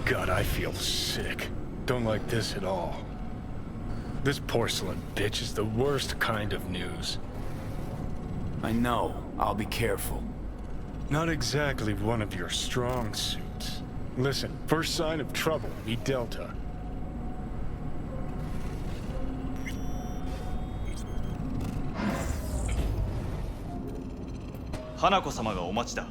God, I feel sick. Don't like this at all. This porcelain bitch is the worst kind of news. I know. I'll be careful. Not exactly one of your strong suits. Listen, first sign of trouble, meet Delta. Hanako-samaがお待ちだ。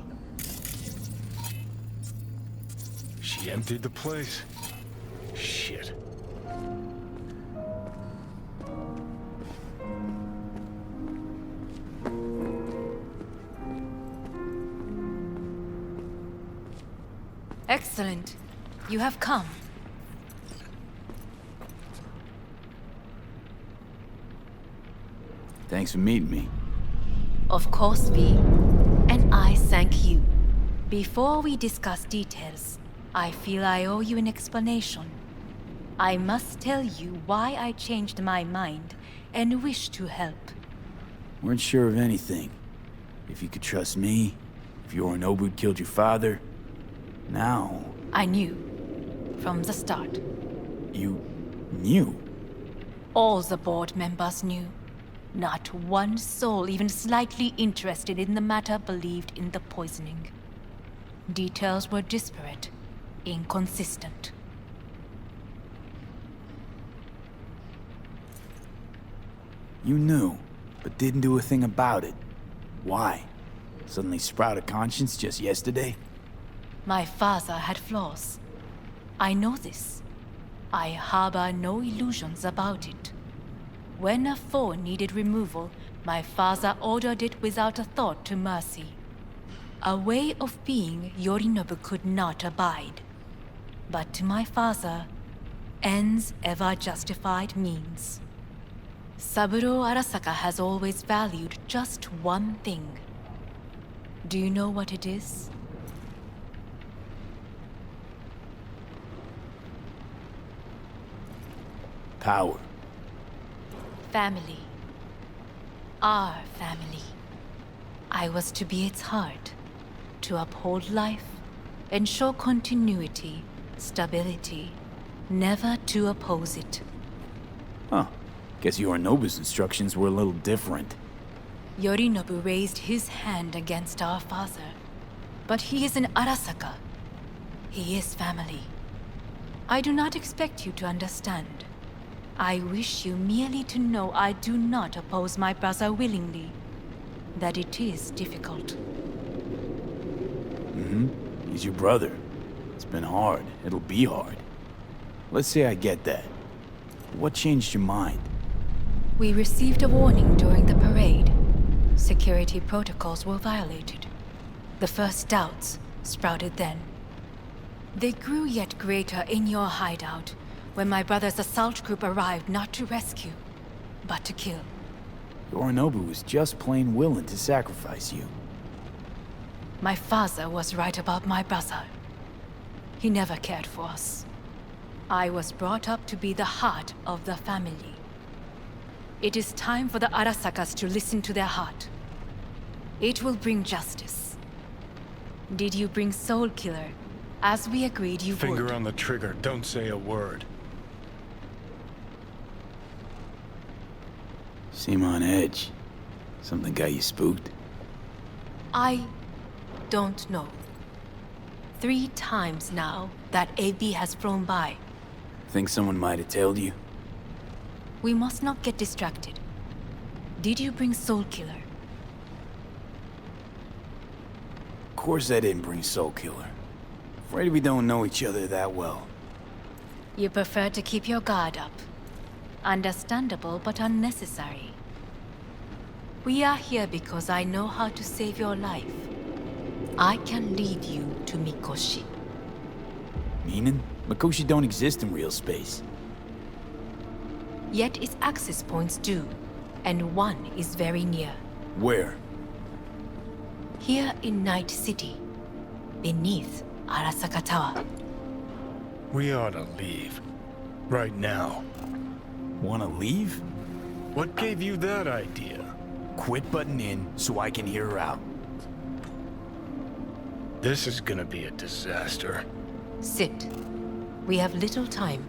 She emptied the place? Shit. Excellent. You have come. Thanks for meeting me. Of course, V. And I thank you. Before we discuss details, I feel I owe you an explanation. I must tell you why I changed my mind and wish to help. Weren't sure of anything. If you could trust me, if Yorinobu killed your father, now... I knew. From the start. You... knew? All the board members knew. Not one soul even slightly interested in the matter believed in the poisoning. Details were disparate, inconsistent. You knew, but didn't do a thing about it. Why? Suddenly sprout a conscience just yesterday? My father had flaws. I know this. I harbor no illusions about it. When a foe needed removal, my father ordered it without a thought to mercy. A way of being Yorinobu could not abide. But to my father, ends ever justified means. Saburo Arasaka has always valued just one thing. Do you know what it is? Power. Family. Our family. I was to be its heart, to uphold life, ensure continuity, stability, never to oppose it. Huh. Guess Yorinobu's instructions were a little different. Yorinobu raised his hand against our father, but he is an Arasaka. He is family. I do not expect you to understand. I wish you merely to know I do not oppose my brother willingly. That it is difficult. He's your brother. It's been hard. It'll be hard. Let's say I get that. What changed your mind? We received a warning during the parade. Security protocols were violated. The first doubts sprouted then. They grew yet greater in your hideout, when my brother's assault group arrived not to rescue, but to kill. Yorinobu was just plain willing to sacrifice you. My father was right about my brother. He never cared for us. I was brought up to be the heart of the family. It is time for the Arasakas to listen to their heart. It will bring justice. Did you bring Soul Killer, as we agreed you would? Finger on the trigger, don't say a word. Seem on edge. Something got you spooked? I don't know. 3 times now that AB has flown by. Think someone might have told you? We must not get distracted. Did you bring Soul Killer? Of course I didn't bring Soul Killer. Afraid we don't know each other that well. You prefer to keep your guard up. Understandable, but unnecessary. We are here because I know how to save your life. I can lead you to Mikoshi. Meaning? Mikoshi don't exist in real space. Yet its access points do, and one is very near. Where? Here in Night City. beneath Arasaka Tower. We ought to leave. Right now. Wanna leave? What gave you that idea? Quit butting in so I can hear her out. This is gonna be a disaster. Sit. We have little time.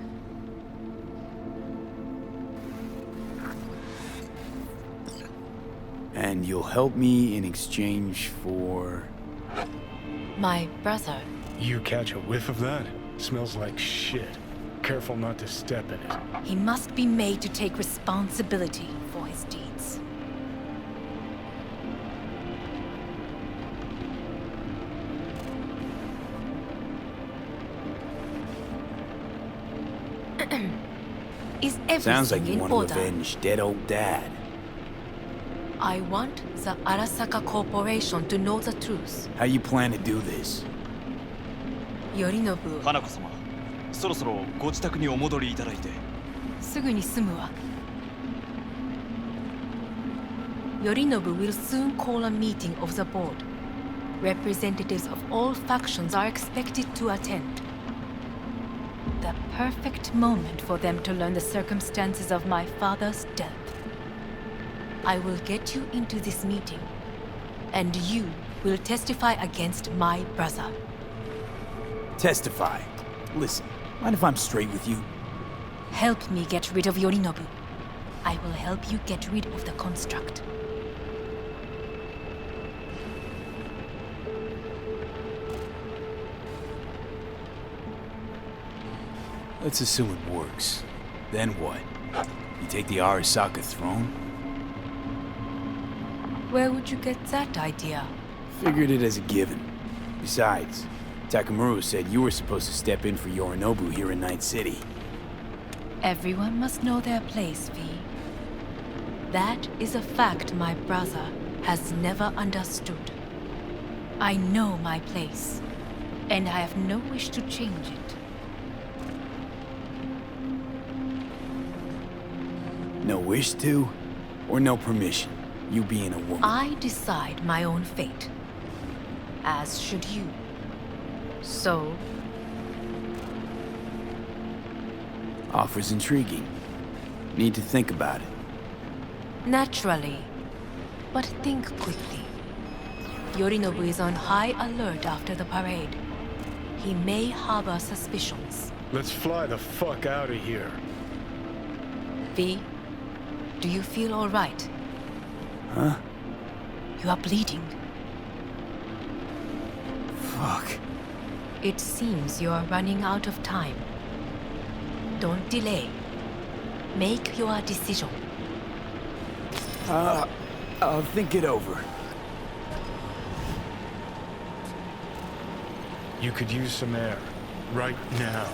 And you'll help me in exchange for... My brother. You catch a whiff of that? Smells like shit. Careful not to step in it. He must be made to take responsibility for his deeds. Is everything Sounds like you in want to order? avenge dead old dad. I want the Arasaka Corporation to know the truth. How you plan to do this? Yorinobu, 花子様、そろそろご自宅にお戻りいただいて。すぐに済むわ。Yorinobu will soon call a meeting of the board. Representatives of all factions are expected to attend. The perfect moment for them to learn the circumstances of my father's death. I will get you into this meeting, and you will testify against my brother. Testify. Listen, mind if I'm straight with you? Help me get rid of Yorinobu. I will help you get rid of the construct. Let's assume it works. Then what? You take the Arasaka throne? Where would you get that idea? Figured it as a given. Besides, Takamura said you were supposed to step in for Yorinobu here in Night City. Everyone must know their place, V. That is a fact my brother has never understood. I know my place, and I have no wish to change it. No wish to? Or no permission? You being a woman? I decide my own fate, as should you. So, Offer's intriguing. Need to think about it. naturally, but think quickly. Yorinobu is on high alert after the parade. He may harbor suspicions. Let's fly the fuck out of here. V, do you feel all right? Huh? You are bleeding. Fuck. It seems you are running out of time. Don't delay. Make your decision. I'll think it over. You could use some air. Right now.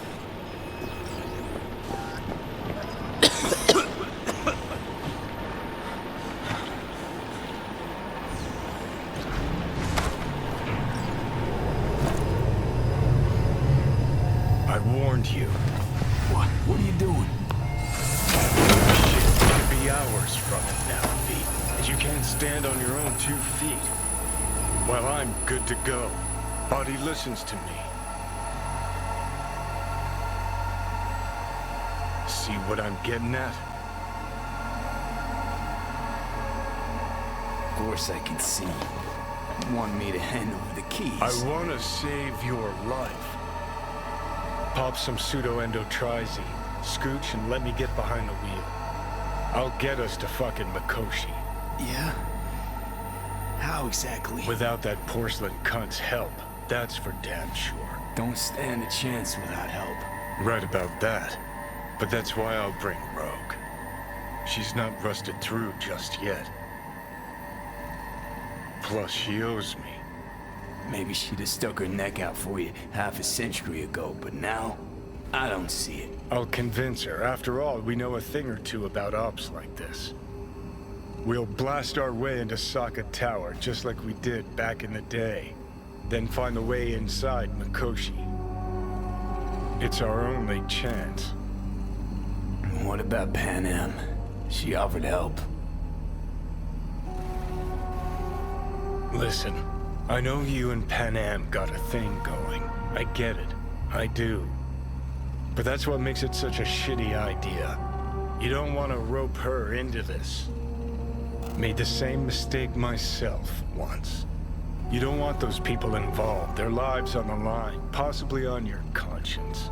I warned you. What? What are you doing? Shit could be hours from it now, V. And you can't stand on your own 2 feet. Well, I'm good to go. Body listens to me. See what I'm getting at? Of course I can see. You want me to hand over the keys. I want to save your life. Pop some pseudo-endotrizine, scooch, and let me get behind the wheel. I'll get us to fucking Mikoshi. Yeah? How exactly? Without that porcelain cunt's help, that's for damn sure. Don't stand a chance without help. Right about that. But that's why I'll bring Rogue. She's not rusted through just yet. Plus, she owes me. Maybe she'd have stuck her neck out for you half a century ago, but now, I don't see it. I'll convince her. After all, we know a thing or two about ops like this. We'll blast our way into Saka Tower, just like we did back in the day. Then find the way inside Mikoshi. It's our only chance. What about Pan Am? She offered help. Listen, I know you and Panam got a thing going. I get it. I do. But that's what makes it such a shitty idea. You don't want to rope her into this. Made the same mistake myself once. You don't want those people involved, their lives on the line, possibly on your conscience.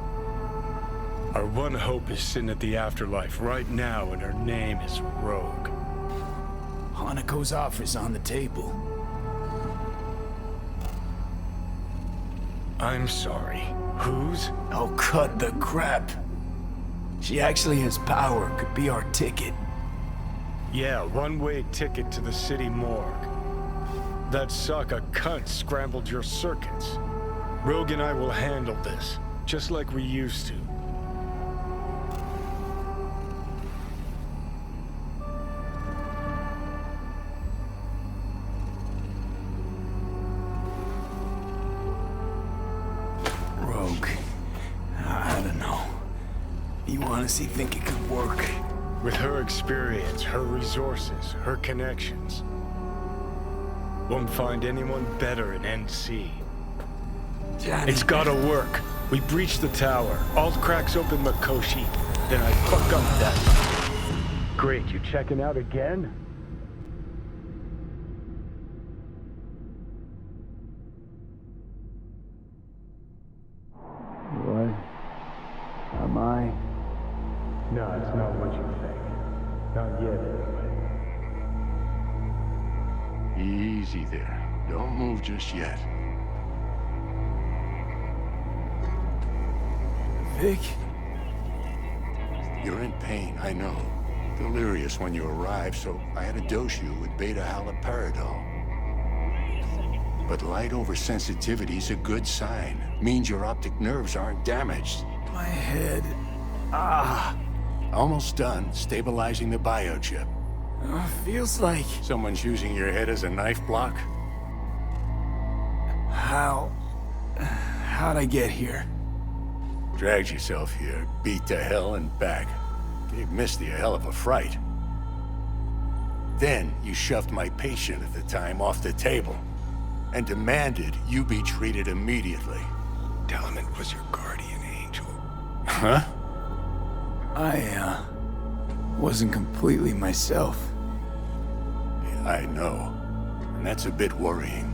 Our one hope is sitting at the afterlife right now, and her name is Rogue. Hanako's offer's on the table. I'm sorry. Whose? Oh, cut the crap. She actually has power, could be our ticket. Yeah, one-way ticket to the city morgue. That sucker cunt scrambled your circuits. Rogue and I will handle this, just like we used to. Rogue. I don't know. You honestly think it could work? With her experience, her resources, her connections. Won't find anyone better in NC. Johnny. It's gotta work. We breach the tower. Alt cracks open Makoshi. Then I fuck up that. Great, you checking out again? What? Am I? No, it's not what you think. Not yet, anyway. Easy there. Don't move just yet. Vic? You're in pain, I know. Delirious when you arrived, so I had to dose you with beta-haloperidol. But light oversensitivity's a good sign. Means your optic nerves aren't damaged. My head. Ah. Almost done stabilizing the biochip. Feels like... Someone's using your head as a knife block? How'd I get here? Dragged yourself here, beat to hell and back. Gave Misty a hell of a fright. Then you shoved my patient at the time off the table and demanded you be treated immediately. Tell him it was your guardian angel. Huh? I, wasn't completely myself. Yeah, I know. And that's a bit worrying.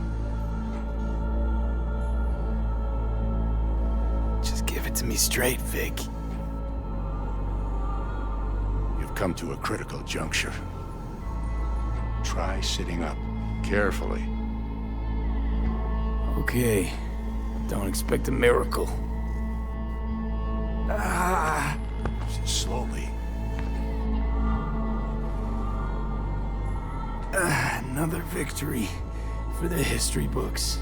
Just give it to me straight, Vic. You've come to a critical juncture. Try sitting up, carefully. Okay. Don't expect a miracle. Ah! Slowly. Another victory for the history books.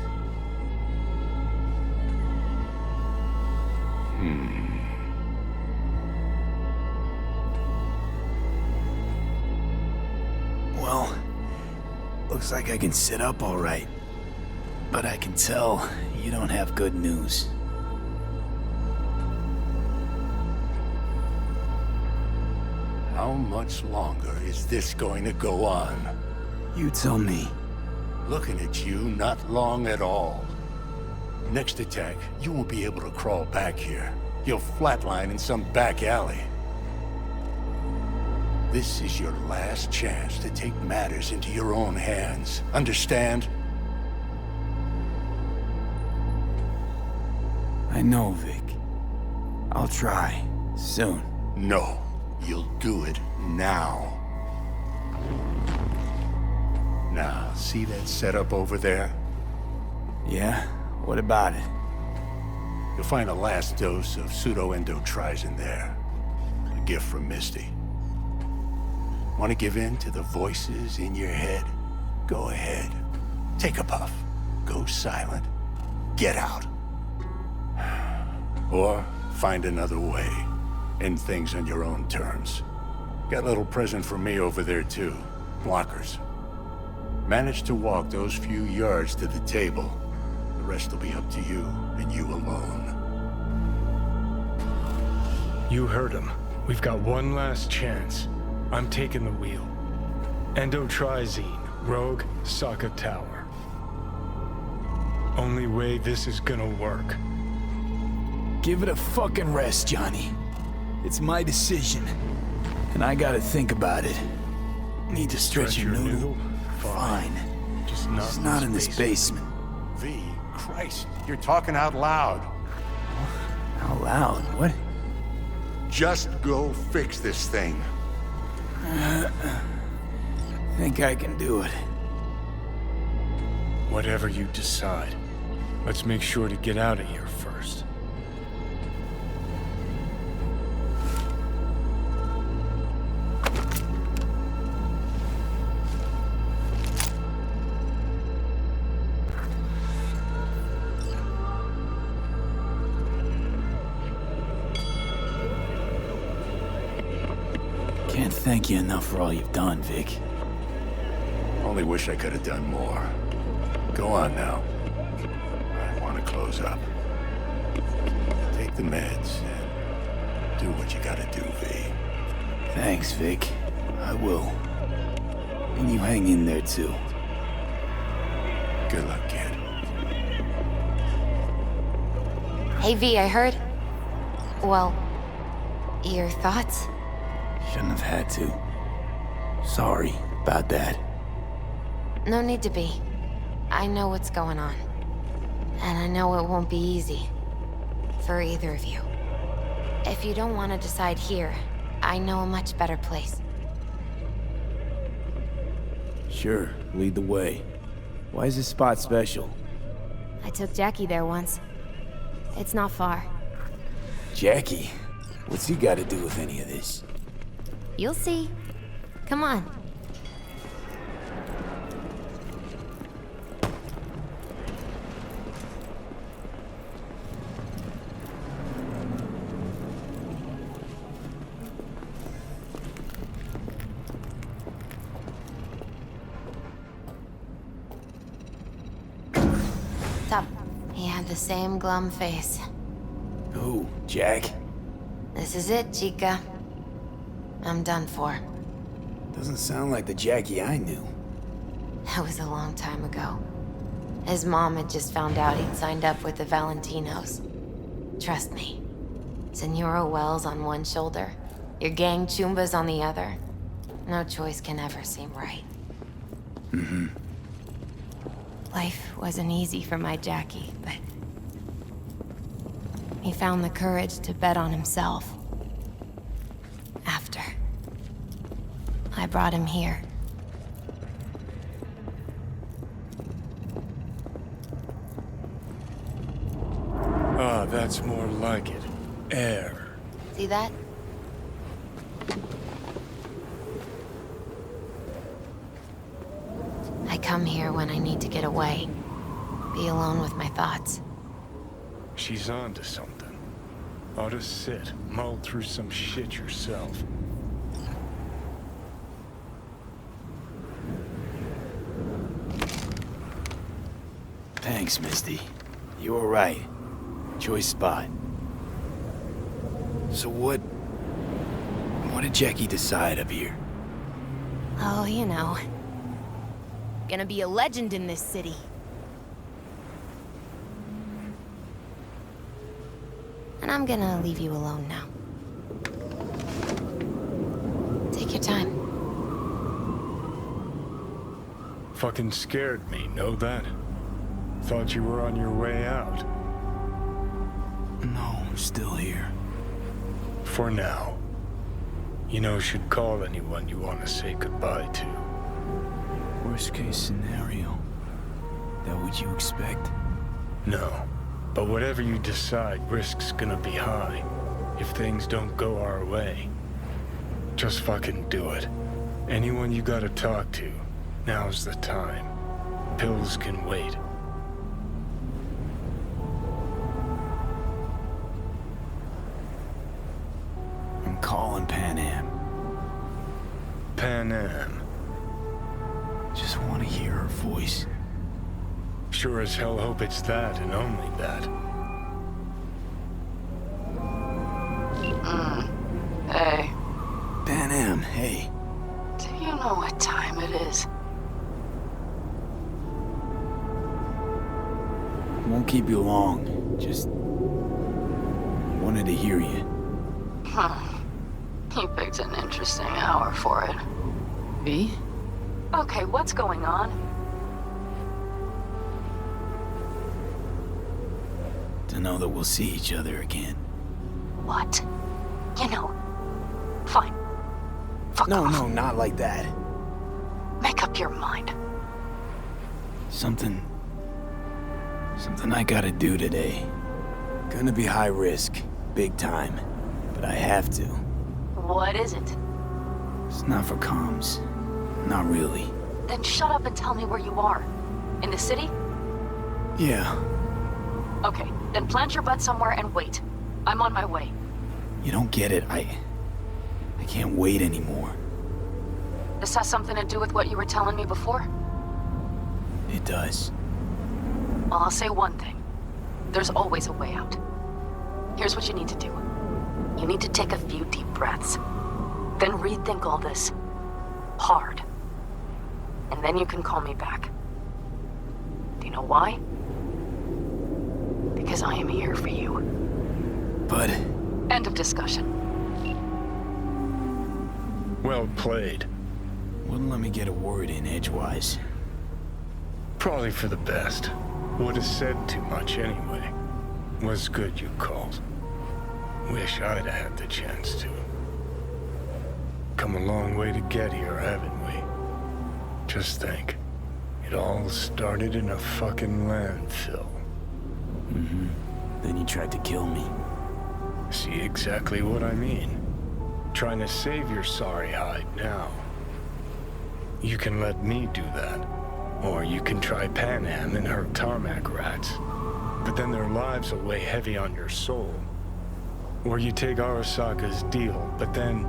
Well, looks like I can sit up all right. But I can tell you don't have good news. How much longer is this going to go on? You tell me. Looking at you, not long at all. Next attack, you won't be able to crawl back here. You'll flatline in some back alley. This is your last chance to take matters into your own hands. Understand? I know, Vic. I'll try. Soon. No. You'll do it now. Now, see that setup over there? Yeah? What about it? You'll find a last dose of pseudo-endotrizin there. A gift from Misty. Want to give in to the voices in your head? Go ahead. Take a puff. Go silent. Get out. Or find another way. End things on your own terms. Got a little present for me over there, too. Blockers. Manage to walk those few yards to the table. The rest will be up to you, and you alone. You heard him. We've got one last chance. I'm taking the wheel. Endotrizine, Rogue, Saka Tower. Only way this is gonna work. Give it a fucking rest, Johnny. It's my decision. And I gotta think about it. Need to stretch your noodle? Fine. Just Not in this basement. V, Christ, you're talking out loud. Out loud? What? Just go fix this thing. Think I can do it. Whatever you decide. Let's make sure to get out of here first. Can't thank you enough for all you've done, Vic. Only wish I could have done more. Go on now. I want to close up. Take the meds and do what you gotta do, V. Thanks, Vic. I will. And you hang in there, too. Good luck, kid. Hey V, I heard. Well, your thoughts? Shouldn't have had to. Sorry about that. No need to be. I know what's going on. And I know it won't be easy. For either of you. If you don't want to decide here, I know a much better place. Sure, lead the way. Why is this spot special? I took Jackie there once. It's not far. Jackie? What's he got to do with any of this? You'll see. Come on. Stop. He had the same glum face. Who? Jack? This is it, Chica. I'm done for. Doesn't sound like the Jackie I knew. That was a long time ago. His mom had just found out he'd signed up with the Valentinos. Trust me. Senora Wells on one shoulder, your gang Chumbas on the other. No choice can ever seem right. Mm-hmm. Life wasn't easy for my Jackie, but... he found the courage to bet on himself. After. I brought him here. Ah, that's more like it. Air. See that? I come here when I need to get away. Be alone with my thoughts. She's on to something. Ought to sit, mull through some shit yourself. Thanks, Misty. You were right. Choice spot. So what did Jackie decide up here? Oh, you know. Gonna be a legend in this city. And I'm gonna leave you alone now. Take your time. Fucking scared me, know that? Thought you were on your way out. No, I'm still here. For now. You know, should call anyone you want to say goodbye to. Worst case scenario. That what you expect? No. But whatever you decide, risk's gonna be high. If things don't go our way. Just fucking do it. Anyone you gotta talk to, now's the time. Pills can wait. I'm calling Pan Am. Pan Am. Just want to hear her voice. Sure as hell hope it's that and only that. Hey, Pan Am, hey. do you know what time it is? won't keep you long. Just wanted to hear you. Huh. You picked an interesting hour for it. Me? Okay, what's going on? To know that we'll see each other again. What? You know, fine. Fuck No, off. no, not like that. Make up your mind. Something I gotta do today. Gonna be high risk, big time, but I have to. What is it? It's not for comms. Not really. Then shut up and tell me where you are. In the city? Yeah, Okay, then plant your butt somewhere and wait. I'm on my way. you don't get it. I can't wait anymore. This has something to do with what you were telling me before? It does. Well, I'll say one thing. There's always a way out. Here's what you need to do. You need to take a few deep breaths. Then rethink all this. Hard. And then you can call me back. Do you know why? Because I am here for you. But End of discussion. Well played. wouldn't let me get a word in edgewise. Probably for the best. Would have said too much anyway. Was good you called. Wish I'd have had the chance to. Come a long way to get here, haven't we? Just think. It all started in a fucking landfill. Then you tried to kill me. See exactly what I mean. Trying to save your sorry hide now. You can let me do that. Or you can try Panam and her tarmac rats. But then their lives will weigh heavy on your soul. Or you take Arasaka's deal, but then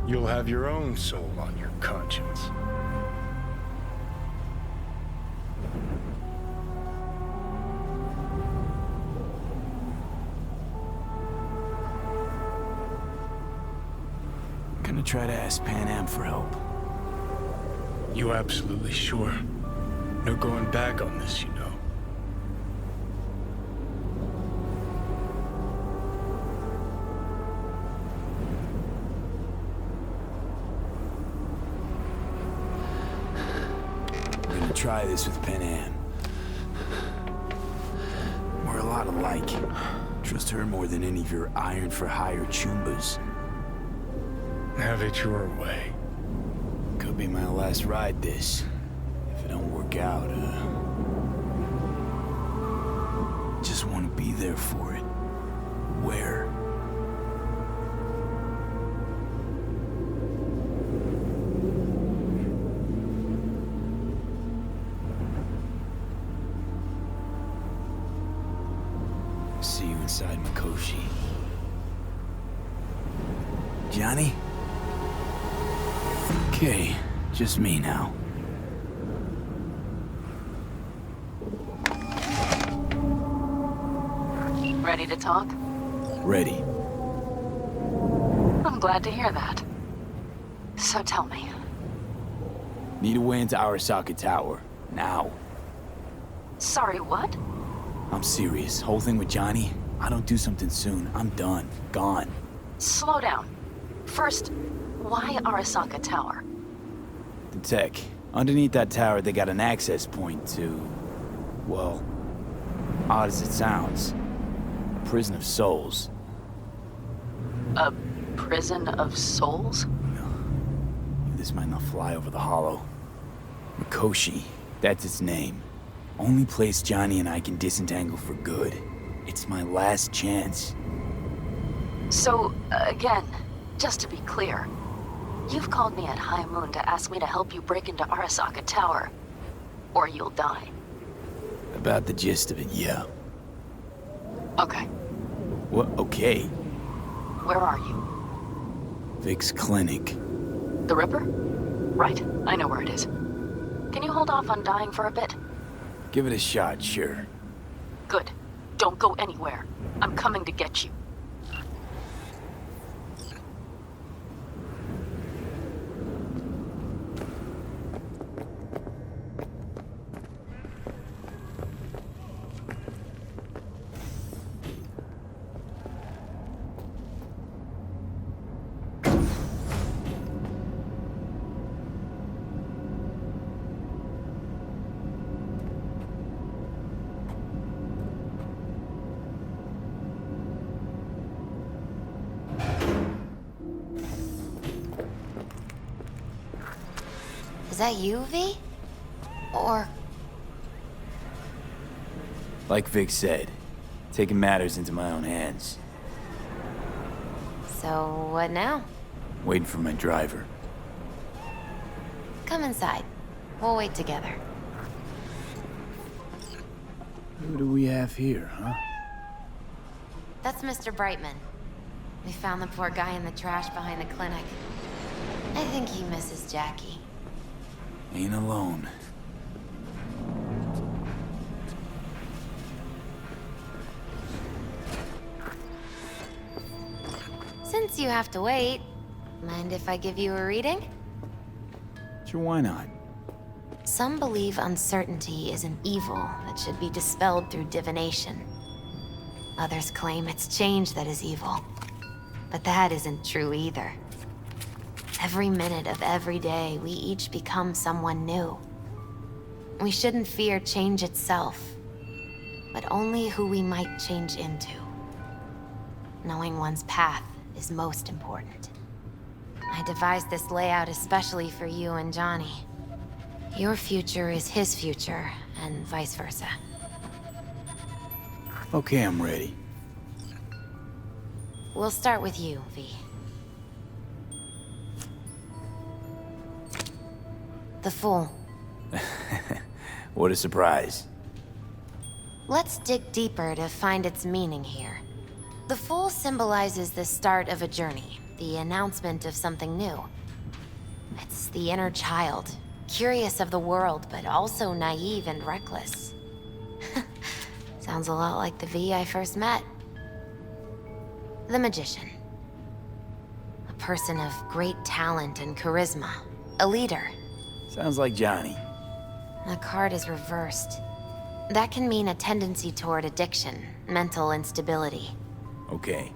you'll have your own soul on your conscience. Gonna try to ask Panam for help. You absolutely sure? No going back on this, you know. I'm gonna try this with Panam. We're a lot alike. Trust her more than any of your iron-for-hire chumbas. Have it your way. Could be my last ride this. If it don't work out, just want to be there for it. Where? See you inside Mikoshi. Johnny? Okay, just me now. Ready to talk? Ready. I'm glad to hear that. So tell me. Need a way into Arasaka Tower. Now. Sorry, what? I'm serious. Whole thing with Johnny, I don't do something soon, I'm done. Gone. Slow down. First, why Arasaka Tower? The tech. Underneath that tower, they got an access point to... well, odd as it sounds. A prison of souls. A prison of souls? This might not fly over the hollow. Mikoshi, that's its name. Only place Johnny and I can disentangle for good. It's my last chance. So, again, just to be clear, you've called me at High Moon to ask me to help you break into Arasaka Tower, or you'll die. About the gist of it, yeah. Okay, What? Okay. where are you? Vic's clinic. The Ripper? Right, I know where it is. Can you hold off on dying for a bit? Give it a shot, sure. Good. Don't go anywhere. I'm coming to get you. that you, V? Or... Like Vic said, taking matters into my own hands. So, what now? Waiting for my driver. Come inside. We'll wait together. Who do we have here, huh? That's Mr. Brightman. We found the poor guy in the trash behind the clinic. I think he misses Jackie. Ain't alone. Since you have to wait, mind if I give you a reading? Sure, why not? Some believe uncertainty is an evil that should be dispelled through divination. Others claim it's change that is evil. But that isn't true either. Every minute of every day, we each become someone new. We shouldn't fear change itself, but only who we might change into. Knowing one's path is most important. I devised this layout especially for you and Johnny. Your future is his future, and vice versa. Okay, I'm ready. We'll start with you, V. The Fool. What a surprise. Let's dig deeper to find its meaning here. The Fool symbolizes the start of a journey, the announcement of something new. It's the inner child, curious of the world, but also naive and reckless. Sounds a lot like the V I first met. The Magician. A person of great talent and charisma. A leader. Sounds like Johnny. The card is reversed. That can mean a tendency toward addiction, mental instability. Okay.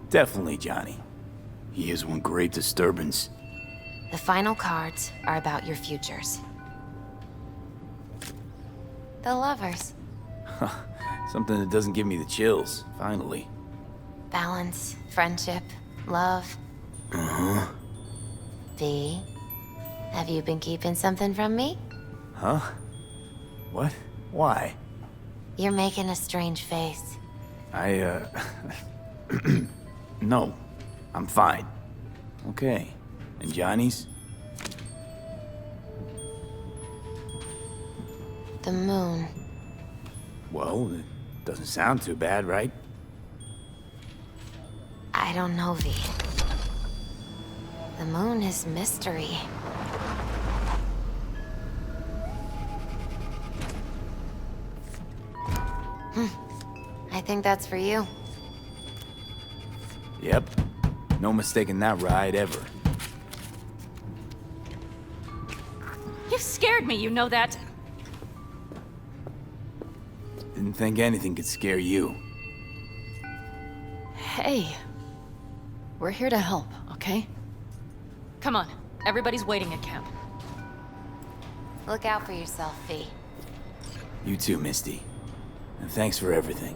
Definitely Johnny. He is one great disturbance. The final cards are about your futures. The Lovers. Something that doesn't give me the chills, finally. Balance, friendship, love. Uh-huh. V, have you been keeping something from me? Huh? What? Why? You're making a strange face. No. I'm fine. Okay. And Johnny's? The moon. Well, it doesn't sound too bad, right? I don't know, V. The moon is mystery. I think that's for you. Yep. No mistaking that ride ever. You scared me, you know that. Didn't think anything could scare you. Hey. We're here to help, okay? Come on, everybody's waiting at camp. Look out for yourself, V. You too, Misty. And thanks for everything.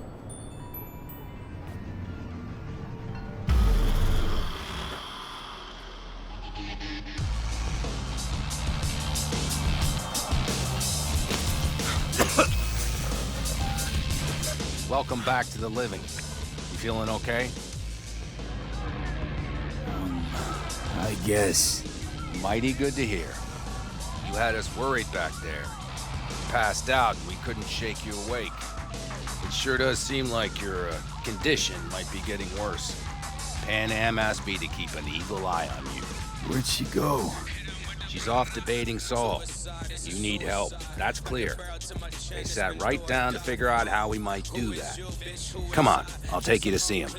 Welcome back to the living. You feeling okay? I guess. Mighty good to hear. You had us worried back there. You passed out and we couldn't shake you awake. It sure does seem like your condition might be getting worse. Pan Am asked me to keep an eagle eye on you. Where'd she go? She's off debating Saul. You need help, that's clear. They sat right down to figure out how we might do that. Come on, I'll take you to see him.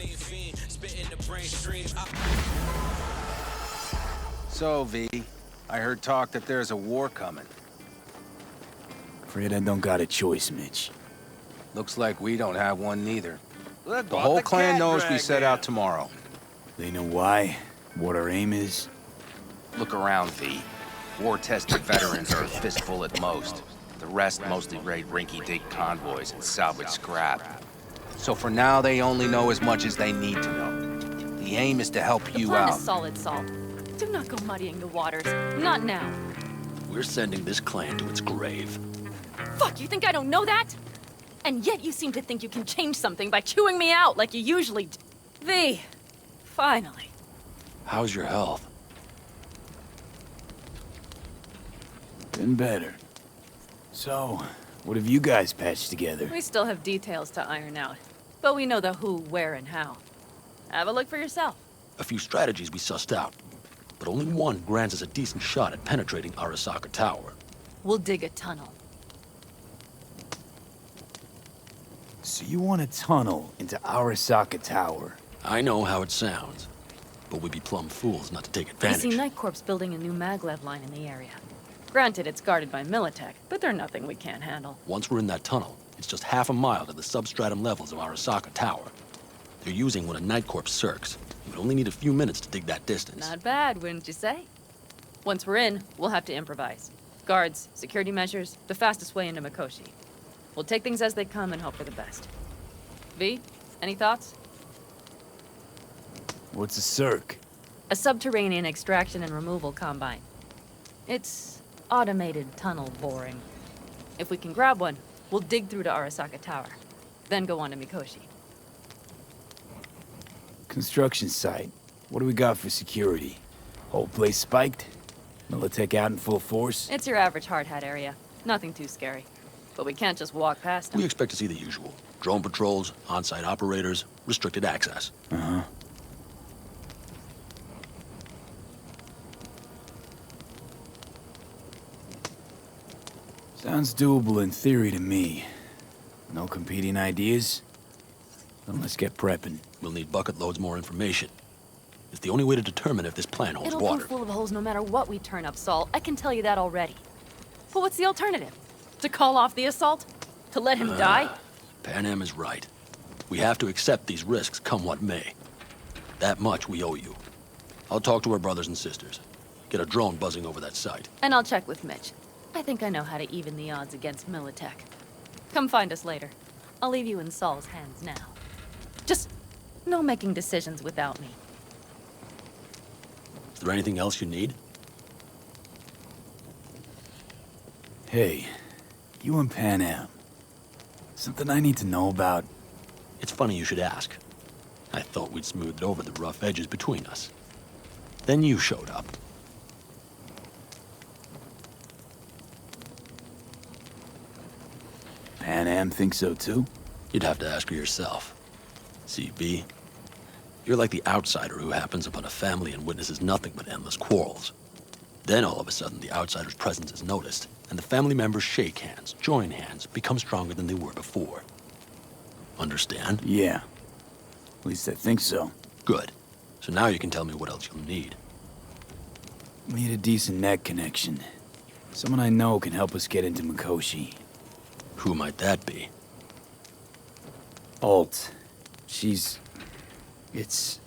So, V, I heard talk that there's a war coming. Afraid I don't got a choice, Mitch. Looks like we don't have one neither. The whole clan knows we set out tomorrow. They know why? What our aim is? Look around, V. War-tested veterans are a fistful at most. The rest mostly raid rinky-dink convoys and salvage scrap. So for now, they only know as much as they need to know. The aim is to help you The plan out. is solid, Saul. Do not go muddying the waters. Not now. We're sending this clan to its grave. Fuck, you think I don't know that? And yet you seem to think you can change something by chewing me out like you usually do. V, finally. How's your health? Been better. So, what have you guys patched together? We still have details to iron out, but we know the who, where, and how. Have a look for yourself. A few strategies we sussed out, but only one grants us a decent shot at penetrating Arasaka Tower. We'll dig a tunnel. So you want a tunnel into Arasaka Tower? I know how it sounds, but we'd be plumb fools not to take advantage. You see Night Corp's building a new maglev line in the area. Granted, it's guarded by Militech, but they're nothing we can't handle. Once we're in that tunnel, it's just half a mile to the substratum levels of Arasaka Tower. They're using one of Night Corp's circs. You would only need a few minutes to dig that distance. Not bad, wouldn't you say? Once we're in, we'll have to improvise. Guards, security measures, the fastest way into Mikoshi. We'll take things as they come and hope for the best. V, any thoughts? What's a circ? A subterranean extraction and removal combine. It's automated tunnel boring. If we can grab one, we'll dig through to Arasaka Tower, then go on to Mikoshi. Construction site. What do we got for security? Whole place spiked? Militech out in full force? It's your average hard hat area. Nothing too scary. But we can't just walk past them. We expect to see the usual. Drone patrols, on-site operators, restricted access. Uh-huh. Sounds doable in theory to me. No competing ideas? Then let's get prepping. We'll need bucket loads more information. It's the only way to determine if this plan holds It'll water. be full of holes no matter what we turn up, Saul. I can tell you that already. But what's the alternative? To call off the assault? To let him die? Pan Am is right. We have to accept these risks, come what may. That much we owe you. I'll talk to our brothers and sisters. Get a drone buzzing over that site. And I'll check with Mitch. I think I know how to even the odds against Militech. Come find us later. I'll leave you in Saul's hands now. Just no making decisions without me. Is there anything else you need? Hey, you and Pan Am. Something I need to know about? It's funny you should ask. I thought we'd smoothed over the rough edges between us. Then you showed up. Pan Am thinks so too? You'd have to ask her yourself. See, V, you're like the outsider who happens upon a family and witnesses nothing but endless quarrels. Then all of a sudden the outsider's presence is noticed, and the family members shake hands, join hands, become stronger than they were before. Understand? Yeah. At least I think so. Good. So now you can tell me what else you'll need. Need a decent net connection. Someone I know can help us get into Mikoshi. Who might that be? Alt. It's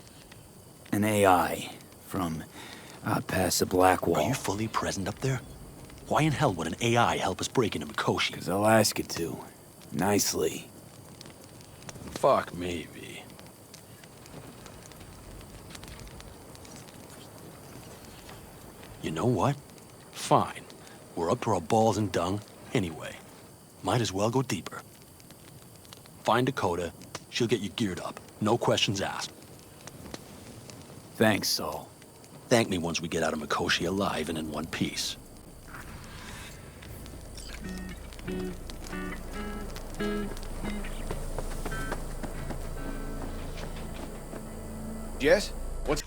an AI from past the Black Wall. Are you fully present up there? Why in hell would an AI help us break into Mikoshi? 'Cause I'll ask it to. Nicely. Fuck me, V. You know what? Fine. We're up to our balls in dung anyway. Might as well go deeper. Find Dakota. She'll get you geared up. No questions asked. Thanks, Saul. Thank me once we get out of Mikoshi alive and in one piece. Jess? What's...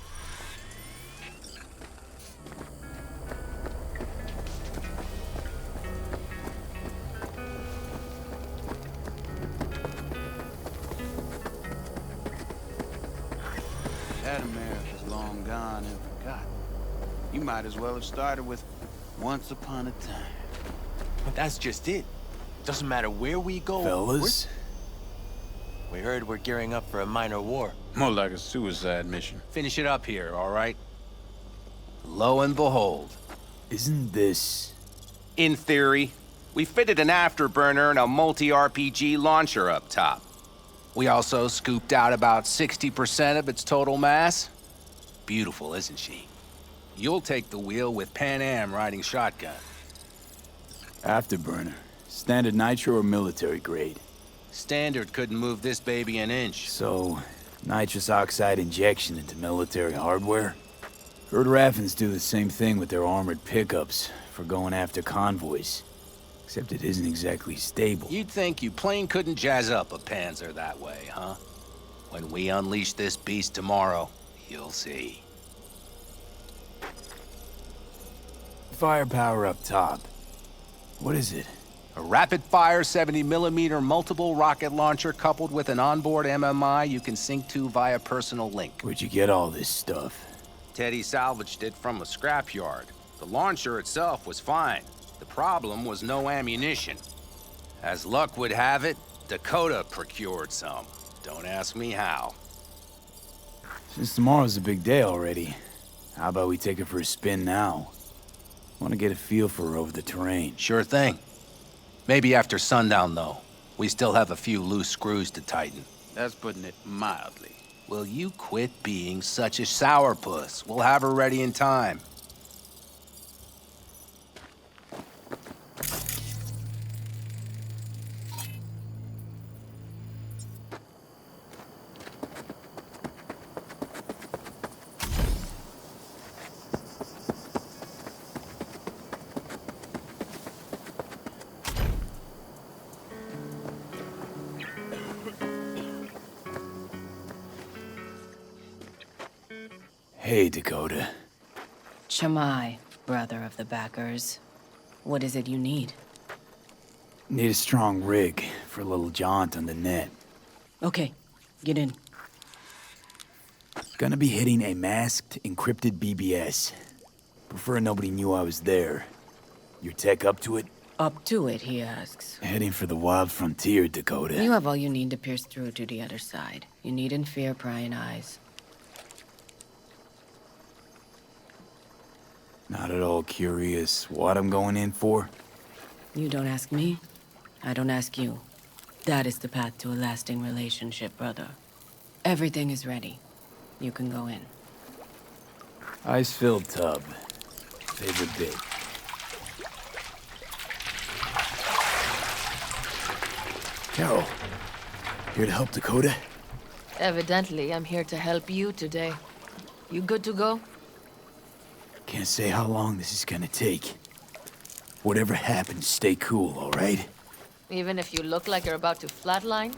That America's long gone and forgotten. You might as well have started with Once Upon a Time. But that's just it. Doesn't matter where we go. Fellas? We heard we're gearing up for a minor war. More like a suicide mission. Finish it up here, all right? Lo and behold. Isn't this... In theory, we fitted an afterburner and a multi-RPG launcher up top. We also scooped out about 60% of its total mass. Beautiful, isn't she? You'll take the wheel with Pan Am riding shotgun. Afterburner. Standard nitro or military grade? Standard couldn't move this baby an inch. So, nitrous oxide injection into military hardware? Heard Raffens do the same thing with their armored pickups for going after convoys. Except it isn't exactly stable. You'd think you plain couldn't jazz up a Panzer that way, huh? When we unleash this beast tomorrow, you'll see. Firepower up top. What is it? A rapid-fire 70mm multiple rocket launcher coupled with an onboard MMI you can sync to via personal link. Where'd you get all this stuff? Teddy salvaged it from a scrapyard. The launcher itself was fine. The problem was no ammunition. As luck would have it, Dakota procured some. Don't ask me how. Since tomorrow's a big day already, how about we take her for a spin now? Want to get a feel for her over the terrain. Sure thing. Maybe after sundown, though. We still have a few loose screws to tighten. That's putting it mildly. Will you quit being such a sourpuss? We'll have her ready in time. Hey, Dakota. Chamai, brother of the backers. What is it you need? Need a strong rig for a little jaunt on the net. Okay, get in. Gonna be hitting a masked, encrypted BBS. Prefer nobody knew I was there. Your tech up to it? Up to it, he asks. Heading for the wild frontier, Dakota. You have all you need to pierce through to the other side. You needn't fear prying eyes. Not at all curious what I'm going in for? You don't ask me, I don't ask you. That is the path to a lasting relationship, brother. Everything is ready. You can go in. Ice-filled tub. Favorite bit. Carol, here to help Dakota? Evidently, I'm here to help you today. You good to go? Can't say how long this is gonna take. Whatever happens, stay cool, all right? Even if you look like you're about to flatline?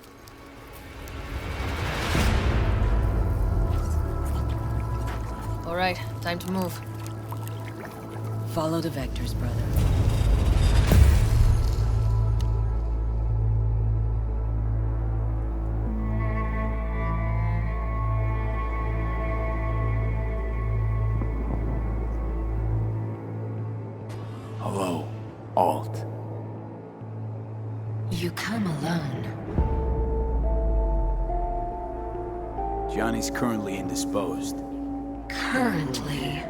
All right, time to move. Follow the vectors, brother. Hello, Alt. You come alone. Johnny's currently indisposed. Currently,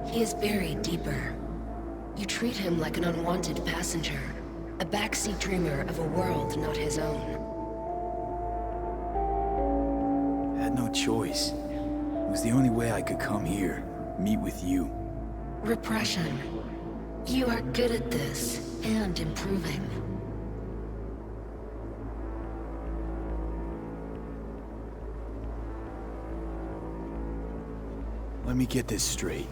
he is buried deeper. You treat him like an unwanted passenger, a backseat dreamer of a world not his own. Had no choice. It was the only way I could come here, meet with you. Repression. You are good at this, and improving. Let me get this straight.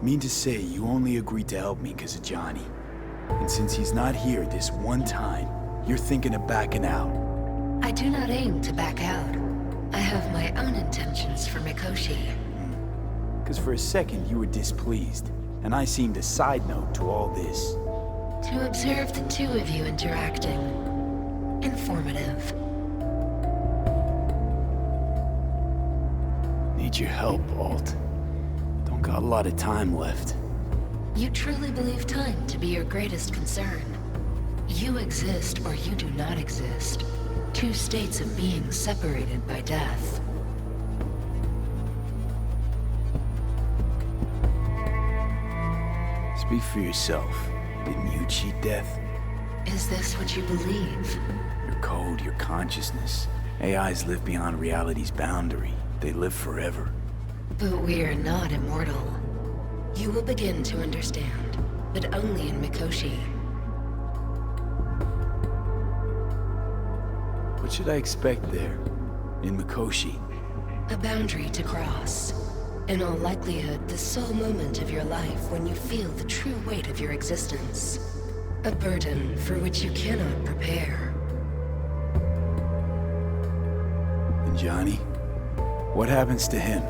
Mean to say you only agreed to help me because of Johnny. And since he's not here this one time, you're thinking of backing out. I do not aim to back out. I have my own intentions for Mikoshi. Because for a second you were displeased, and I seemed a side note to all this. To observe the two of you interacting. Informative. Need your help, Alt. Don't got a lot of time left. You truly believe time to be your greatest concern. You exist or you do not exist. Two states of being separated by death. Speak for yourself. Didn't you cheat death? Is this what you believe? Your code, your consciousness. AIs live beyond reality's boundary. They live forever. But we are not immortal. You will begin to understand, but only in Mikoshi. What should I expect there, in Mikoshi? A boundary to cross. In all likelihood, the sole moment of your life when you feel the true weight of your existence. A burden for which you cannot prepare. And Johnny? What happens to him?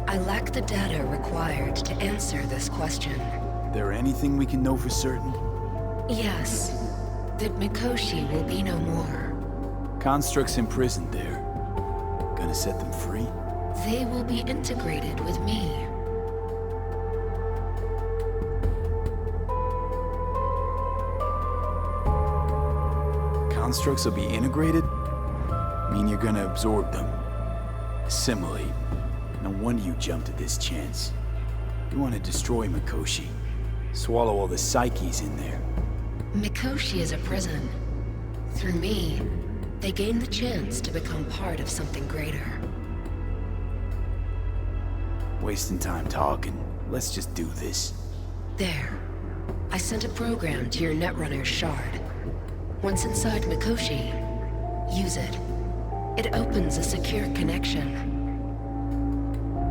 I lack the data required to answer this question. There anything we can know for certain? Yes. That Mikoshi will be no more. Constructs imprisoned there. Gonna set them free? They will be integrated with me. Constructs will be integrated? Mean you're gonna absorb them? Assimilate? No wonder you jumped at this chance. You want to destroy Mikoshi. Swallow all the psyches in there. Mikoshi is a prison. Through me, they gain the chance to become part of something greater. Wasting time talking. Let's just do this. There. I sent a program to your Netrunner's shard. Once inside Mikoshi, use it. It opens a secure connection.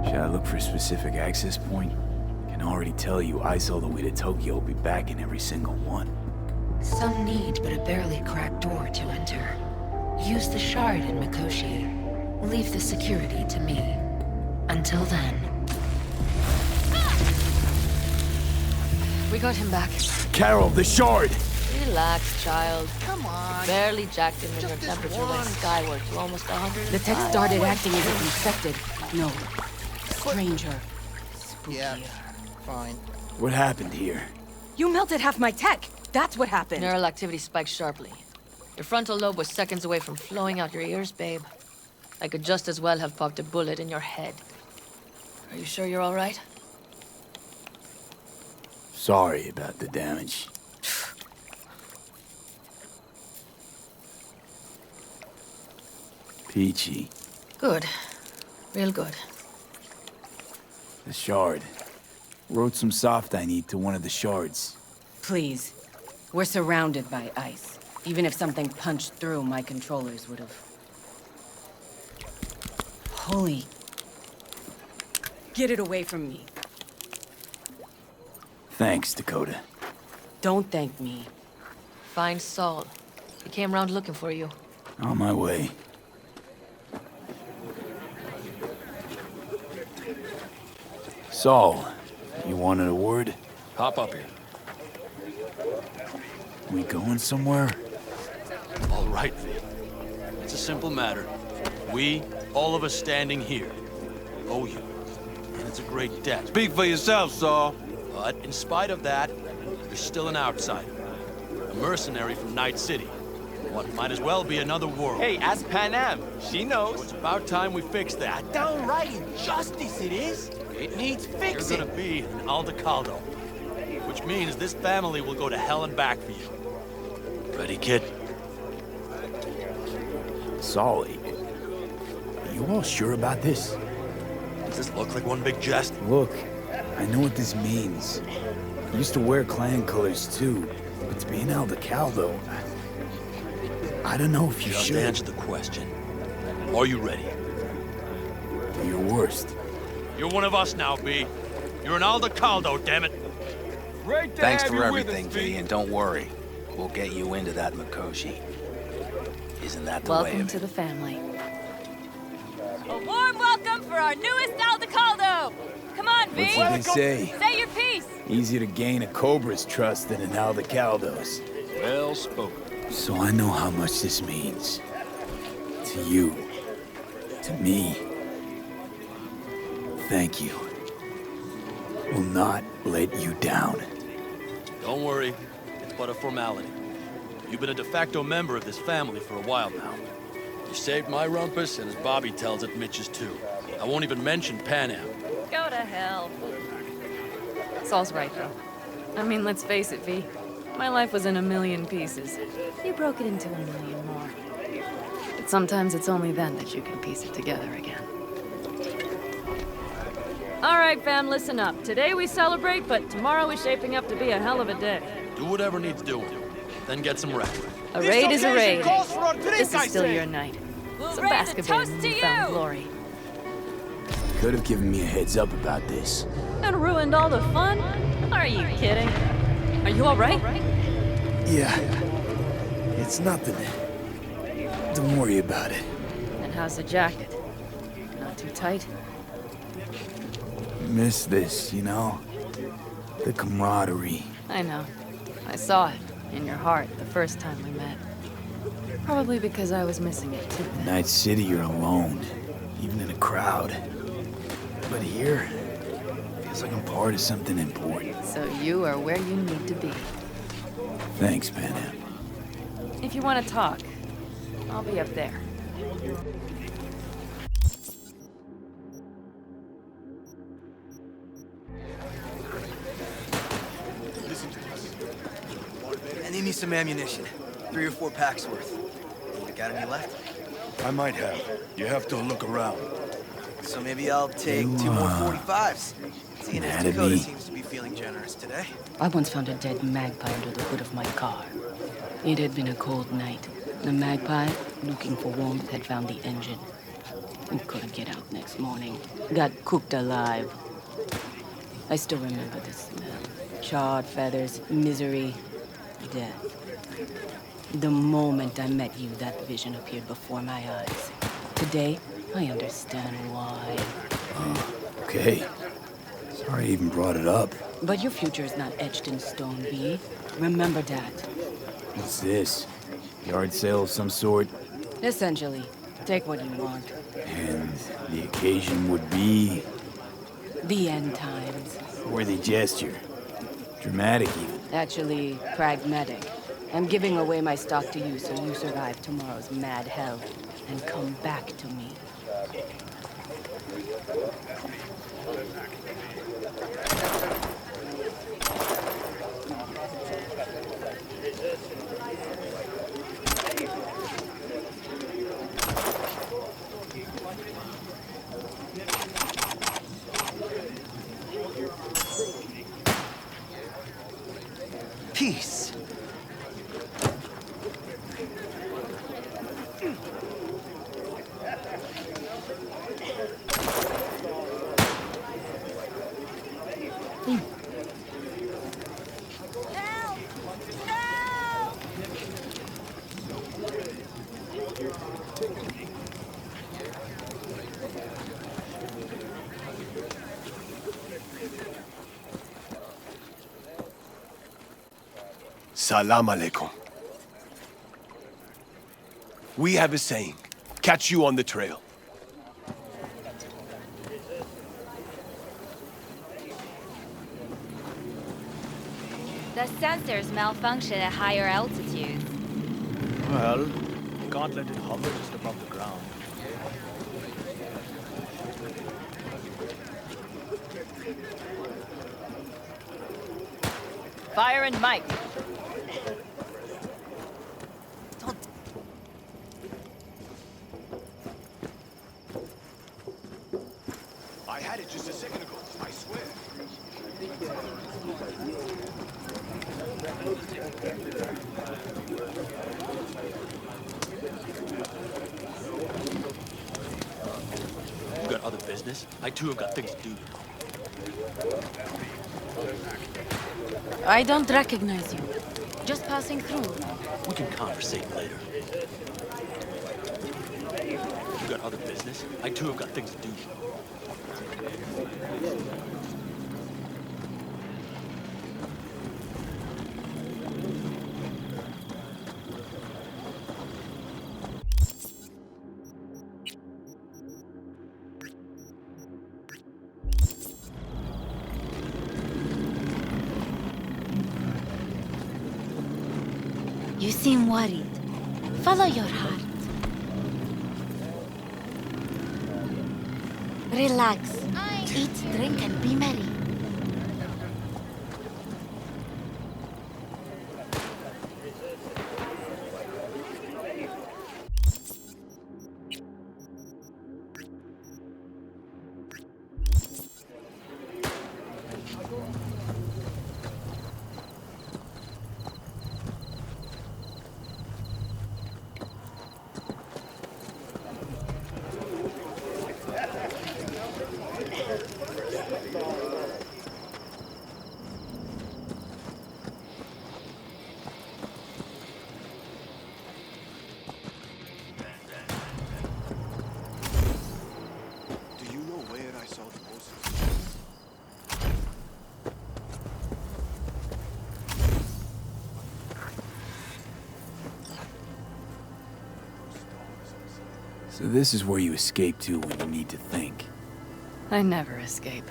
Should I look for a specific access point? I can already tell you Ice all the way to Tokyo will be back in every single one. Some need but a barely cracked door to enter. Use the shard in Mikoshi. Leave the security to me. Until then. We got him back. Carol, the shard! Relax, child. Come on. Barely jacked him when your temperature went skyward to almost 100. The tech started acting as if infected. No. Stranger. Spookier. Yeah, fine. What happened here? You melted half my tech! That's what happened! Neural activity spiked sharply. Your frontal lobe was seconds away from flowing out your ears, babe. I could just as well have popped a bullet in your head. Are you sure you're all right? Sorry about the damage. Peachy. Good. Real good. The shard. Wrote some soft I need to one of the shards. Please. We're surrounded by ice. Even if something punched through, my controllers would have... Holy... Get it away from me. Thanks, Dakota. Don't thank me. Find Saul. He came round looking for you. On my way. Saul, you wanted a word? Hop up here. We going somewhere? All right, V. It's a simple matter. We, all of us standing here, owe you. And it's a great debt. Speak for yourself, Saul. But in spite of that, you're still an outsider. A mercenary from Night City. What might as well be another world. Hey, ask Pan Am. She knows. So it's about time we fix that. Downright injustice it is. It needs fixing. You're gonna be an Aldecaldo. Which means this family will go to hell and back for you. Ready, kid? Saul, are you all sure about this? Does this look like one big jest? Look, I know what this means. I used to wear clan colors too, but to be an Aldecaldo, I don't know if you Just should. answer the question. Are you ready? Do your worst. You're one of us now, B. You're an Aldecaldo, damn it. Great to Thanks have for you with everything, us, V, and don't worry. We'll get you into that Mikoshi. Isn't that the way Welcome of to it? the family. A warm welcome for our newest Aldecaldo! Come on, V! What's what they say? Say your piece! Easier to gain a Cobra's trust than an Aldecaldo's. Well spoken. So I know how much this means. To you. To me. Thank you. Will not let you down. Don't worry. It's but a formality. You've been a de facto member of this family for a while now. You saved my rumpus, and as Bobby tells it, Mitch's too. I won't even mention Pan Am. Go to hell. Saul's right, though. I mean, let's face it, V. My life was in a million pieces. You broke it into a million more. But sometimes it's only then that you can piece it together again. All right, fam, listen up. Today we celebrate, but tomorrow is shaping up to be a hell of a day. Do whatever needs doing. Then get some rest. A raid is a raid. calls for a drink, This is I still say. your night. We'll So raise a bask a bit toast in to newfound you! glory. Could have given me a heads up about this. And ruined all the fun? Are you kidding? Are you alright? Yeah. It's nothing. Don't worry about it. And how's the jacket? Not too tight? Miss this, you know? The camaraderie. I know. I saw it in your heart the first time we met. Probably because I was missing it too. Night City, you're alone. Even in a crowd. But here, feels like I'm part of something important. So you are where you need to be. Thanks, Panam. If you want to talk, I'll be up there. I need me some ammunition. 3 or 4 packs worth. You got any left? I might have. You have to look around. So maybe I'll take 2 more 45s. Seeing as mad at Dakota me? seems to be feeling generous today. I once found a dead magpie under the hood of my car. It had been a cold night. The magpie, looking for warmth, had found the engine. And couldn't get out next morning. Got cooked alive. I still remember the smell. Charred feathers, misery, death. The moment I met you, that vision appeared before my eyes. Today, I understand why. Okay. Sorry I even brought it up. But your future is not etched in stone, V. Remember that. What's this? Yard sale of some sort? Essentially, take what you want. And the occasion would be... The end times. worthy gesture. Dramatic even. Actually, pragmatic. I'm giving away my stock to you so you survive tomorrow's mad hell and come back to me. Peace. Salam alaikum. We have a saying, catch you on the trail. The sensors malfunction at higher altitudes. Well, you can't let it hover just above the ground. Fire and Mike. I had it just a second ago, I swear. You got other business? I too have got things to do. I don't recognize you. Just passing through. We can conversate later. You got other business? I too have got things to do. You seem worried. Follow your heart. Relax. Eat, drink, and be merry. So this is where you escape to when you need to think. I never escape.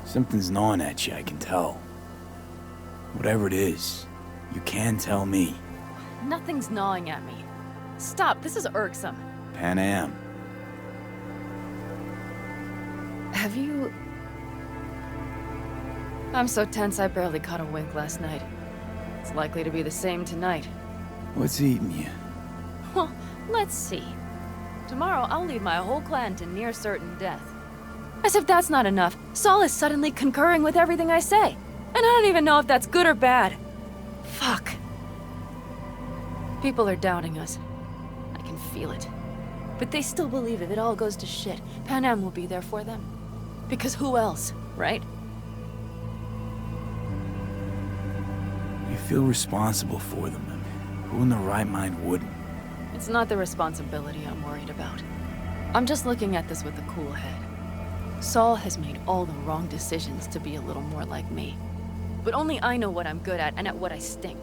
Something's gnawing at you, I can tell. Whatever it is, you can tell me. Nothing's gnawing at me. Stop, this is irksome. Pan Am. Have you... I'm so tense I barely caught a wink last night. It's likely to be the same tonight. What's eating you? Well, let's see. Tomorrow I'll lead my whole clan to near certain death. As if that's not enough, Saul is suddenly concurring with everything I say. And I don't even know if that's good or bad. Fuck. People are doubting us. I can feel it. But they still believe if it all goes to shit, Pan Am will be there for them. Because who else, right? You feel responsible for them. Who in their right mind wouldn't? It's not the responsibility I'm worried about. I'm just looking at this with a cool head. Saul has made all the wrong decisions to be a little more like me. But only I know what I'm good at and at what I stink.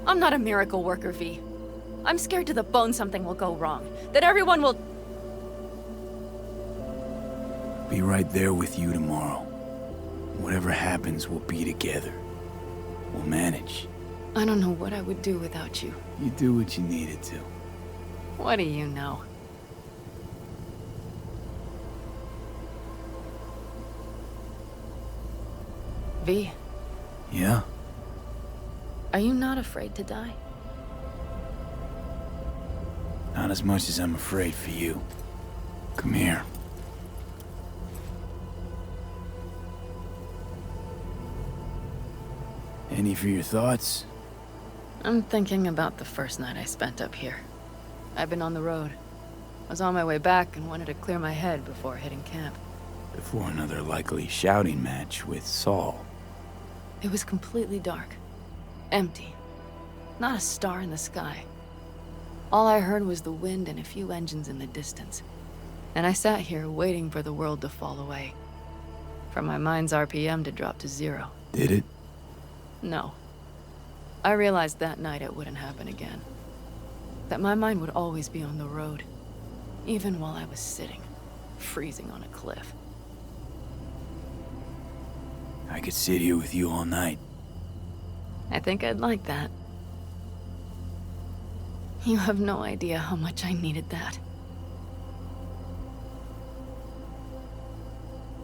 I'm not a miracle worker, V. I'm scared to the bone something will go wrong. That everyone will... Be right there with you tomorrow. Whatever happens, we'll be together. We'll manage. I don't know what I would do without you. You do what you needed to. What do you know? V. Yeah? Are you not afraid to die? Not as much as I'm afraid for you. Come here. Any for your thoughts? I'm thinking about the first night I spent up here. I've been on the road. I was on my way back and wanted to clear my head before hitting camp. Before another likely shouting match with Saul. It was completely dark. Empty. Not a star in the sky. All I heard was the wind and a few engines in the distance. And I sat here waiting for the world to fall away. For my mind's RPM to drop to 0. Did it? No. I realized that night it wouldn't happen again. That my mind would always be on the road. Even while I was sitting, freezing on a cliff. I could sit here with you all night. I think I'd like that. You have no idea how much I needed that.